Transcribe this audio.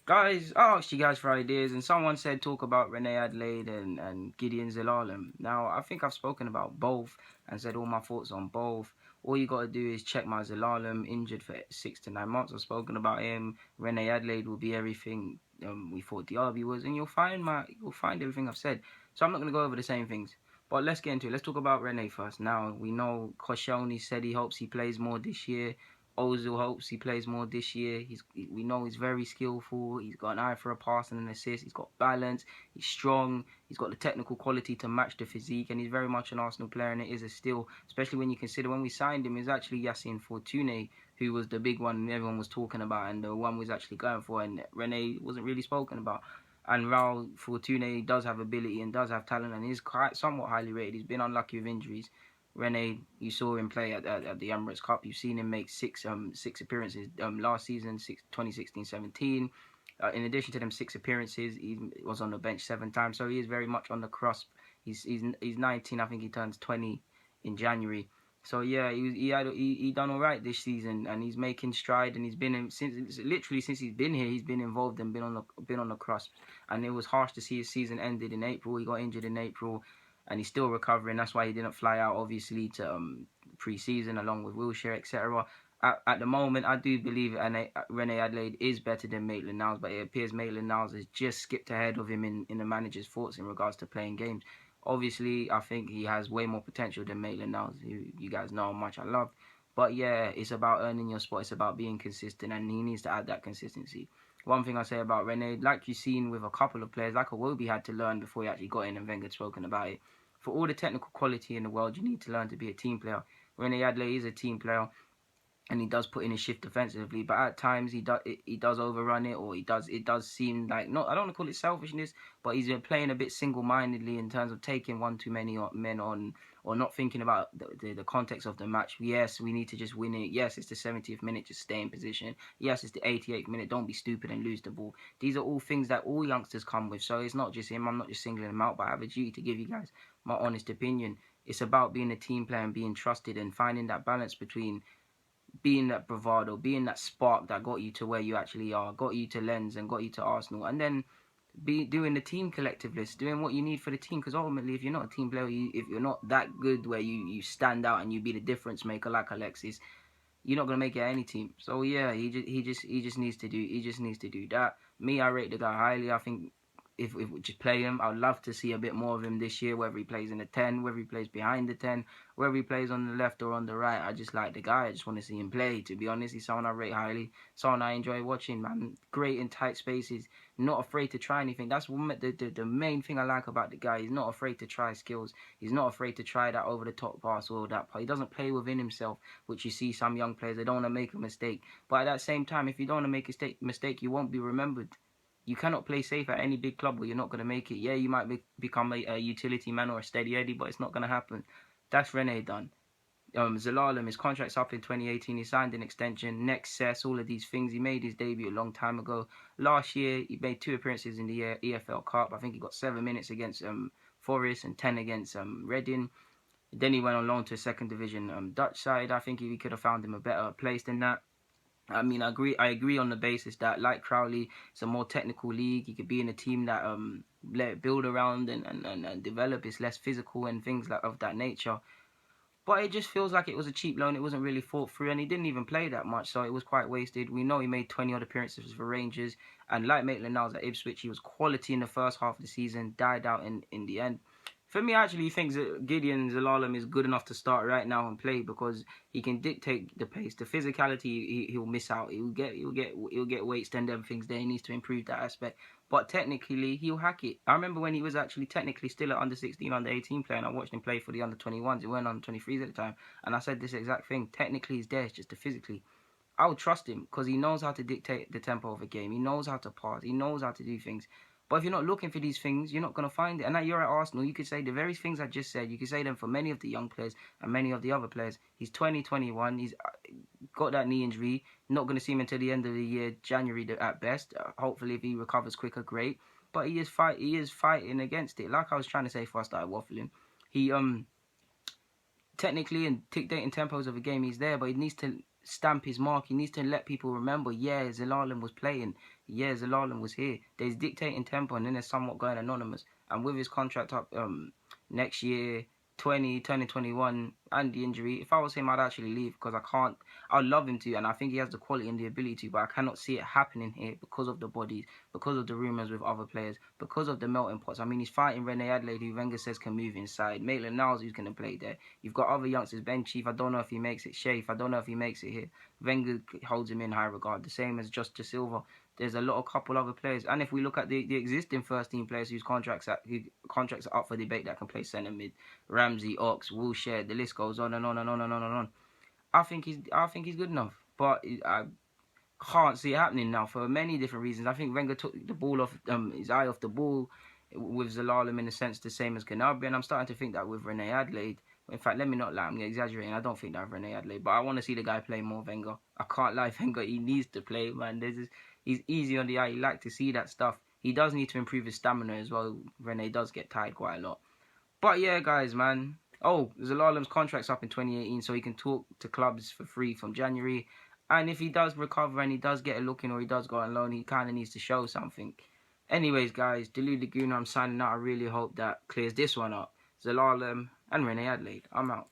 Guys, I asked you guys for ideas, and someone said talk about Reine Adelaide and Gedion Zelelem. Now, I think I've spoken about both and said all my thoughts on both. All you got to do is check my Zelelem, injured for 6 to 9 months. I've spoken about him. Reine Adelaide will be everything we thought Diaby was, and you'll find everything I've said. So I'm not going to go over the same things. But let's get into it. Let's talk about Reine first. Now, we know Koscielny said he hopes he plays more this year. Ozil hopes he plays more this year. We know he's very skillful. He's got an eye for a pass and an assist. He's got balance. He's strong. He's got the technical quality to match the physique, and he's very much an Arsenal player, and it is a steal, especially when you consider when we signed him, it was actually Yassine Fortune who was the big one everyone was talking about, and the one was actually going for, and Rene wasn't really spoken about. And Raul Fortune does have ability and does have talent, and is quite somewhat highly rated. He's been unlucky with injuries. Rene, you saw him play at the Emirates Cup. You've seen him make six appearances last season, 2016-17. In addition to them 6 appearances, he was on the bench 7 times. So he is very much on the cusp. He's 19. I think he turns 20 in January. So yeah, he done all right this season, and he's making stride. And he's been since he's been here, he's been involved and been on the cusp. And it was harsh to see his season ended in April. He got injured in April, and he's still recovering. That's why he didn't fly out, obviously, to pre-season along with Wilshere, etc. At the moment, I do believe Reine Adelaide is better than Maitland-Niles, but it appears Maitland-Niles has just skipped ahead of him in the manager's thoughts in regards to playing games. Obviously, I think he has way more potential than Maitland-Niles, who you guys know how much I love. But yeah, it's about earning your spot. It's about being consistent, and he needs to add that consistency. One thing I say about Rene, like you've seen with a couple of players, like Iwobi had to learn before he actually got in, and Wenger had spoken about it. For all the technical quality in the world, you need to learn to be a team player. Reine Adelaide is a team player, and he does put in his shift defensively, but at times he does overrun it, or it does seem like, not, I don't want to call it selfishness, but he's been playing a bit single-mindedly in terms of taking one too many men on, or not thinking about the context of the match. Yes, we need to just win it. Yes, it's the 70th minute, just stay in position. Yes, it's the 88th minute, don't be stupid and lose the ball. These are all things that all youngsters come with, so it's not just him. I'm not just singling him out, but I have a duty to give you guys my honest opinion. It's about being a team player and being trusted, and finding that balance between being that bravado, being that spark that got you to where you actually are, got you to Lens and got you to Arsenal, and then be doing the team collective list, doing what you need for the team. Because ultimately, if you're not a team player, if you're not that good where you stand out and you be the difference maker like Alexis, you're not gonna make it at any team. So yeah, he just needs to do that. Me, I rate the guy highly. I think if we just play him, I'd love to see a bit more of him this year, whether he plays in the 10, whether he plays behind the 10, whether he plays on the left or on the right. I just like the guy. I just want to see him play, to be honest. He's someone I rate highly, someone I enjoy watching, man. Great in tight spaces, not afraid to try anything. That's the main thing I like about the guy. He's not afraid to try skills. He's not afraid to try that over-the-top pass or that pass. He doesn't play within himself, which you see some young players, they don't want to make a mistake. But at that same time, if you don't want to make a mistake, you won't be remembered. You cannot play safe at any big club where you're not going to make it. Yeah, you might become a utility man or a steady Eddie, but it's not going to happen. That's Rene done. Zelelem, his contract's up in 2018. He signed an extension. Next Cess, all of these things. He made his debut a long time ago. Last year, he made 2 appearances in the EFL Cup. I think he got 7 minutes against Forest and 10 against Reading. Then he went on loan to a second division Dutch side. I think he could have found him a better place than that. I mean, I agree on the basis that, like Crowley, it's a more technical league. He could be in a team that let it build around and develop. It's less physical and things like of that nature. But it just feels like it was a cheap loan. It wasn't really thought through, and he didn't even play that much, so it was quite wasted. We know he made 20 odd appearances for Rangers, and like Maitland-Niles at Ipswich, he was quality in the first half of the season, died out in the end. For me, I actually think that Gedion Zelelem is good enough to start right now and play, because he can dictate the pace. The physicality, he'll miss out. He'll get weights and them things there. He needs to improve that aspect. But technically, he'll hack it. I remember when he was actually technically still an under 16, under 18 player, and I watched him play for the under 21s. He went on 23s at the time, and I said this exact thing. Technically, he's there. It's just the physically. I would trust him because he knows how to dictate the tempo of a game. He knows how to pass. He knows how to do things. But if you're not looking for these things, you're not going to find it. And now you're at Arsenal, you could say the very things I just said, you could say them for many of the young players and many of the other players. He's 20, 21. He's got that knee injury. Not going to see him until the end of the year, January at best. Hopefully, if he recovers quicker, great. But he is fighting against it. Like I was trying to say before I started waffling. He technically and dictating tempos of a game, he's there, but he needs to stamp his mark. He needs to let people remember, yeah, Zelelem was playing. yeah, Zelelem was here. There's dictating tempo, and then there's somewhat going anonymous. And with his contract up next year, 2021, and the injury, if I was him, I'd actually leave because I can't. I'd love him to, and I think he has the quality and the ability to, but I cannot see it happening here because of the bodies, because of the rumours with other players, because of the melting pots. I mean, he's fighting Reine Adelaide, who Wenger says can move inside. Maitland-Niles, who's going to play there. You've got other youngsters, Ben Chief, I don't know if he makes it. Shafe, I don't know if he makes it here. Wenger holds him in high regard, the same as Just Silva. There's a lot of couple other players, and if we look at the existing first team players whose contracts are up for debate that can play centre mid, Ramsey, Ox, Wilshere, the list goes on and on and on and on and on. I think he's good enough, but I can't see it happening now for many different reasons. I think Wenger took the ball off his eye off the ball with Zelelem in a sense the same as Gnabry, and I'm starting to think that with Reine Adelaide. In fact, let me not lie, I'm exaggerating. I don't think that with Reine Adelaide, but I want to see the guy play more. Wenger, I can't lie, Wenger, he needs to play, man. He's easy on the eye. You like to see that stuff. He does need to improve his stamina as well. Reine does get tired quite a lot. But yeah, guys, man. Oh, Zelalem's contract's up in 2018, so he can talk to clubs for free from January. And if he does recover and he does get a look in or he does go on loan, he kind of needs to show something. Anyways, guys, Delulu Laguna, I'm signing out. I really hope that clears this one up. Zelelem and Reine Adelaide. I'm out.